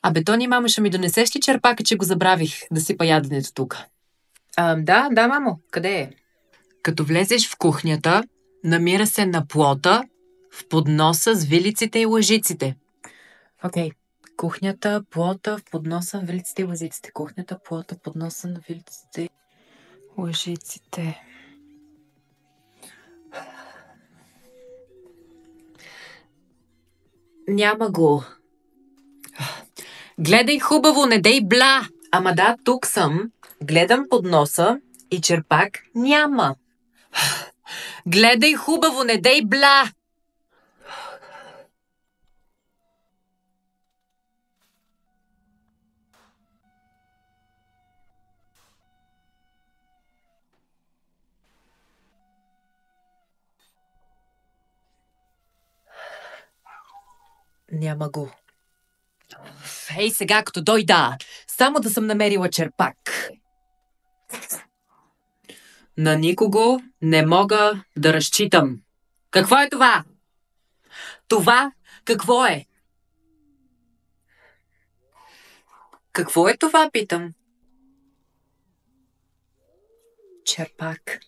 Абе, Тони, мамо, ще ми донесеш ли черпака, че го забравих да сипа яденето тук? Да, мамо. Къде е? Като влезеш в кухнята, намира се на плота, в подноса с вилиците и лъжиците. Окей. Кухнята, плота, в подноса, вилиците и лъжиците. Кухнята, плота, подноса на вилиците, лъжиците. Няма го. Гледай хубаво, не дей бла! Ама да, тук съм. Гледам подноса и черпак няма. Гледай хубаво, не дей бла! Няма го. Ей сега, като дойда, само да съм намерила черпак. На никого не мога да разчитам. Какво е това? Това какво е? Какво е това, питам? Черпак.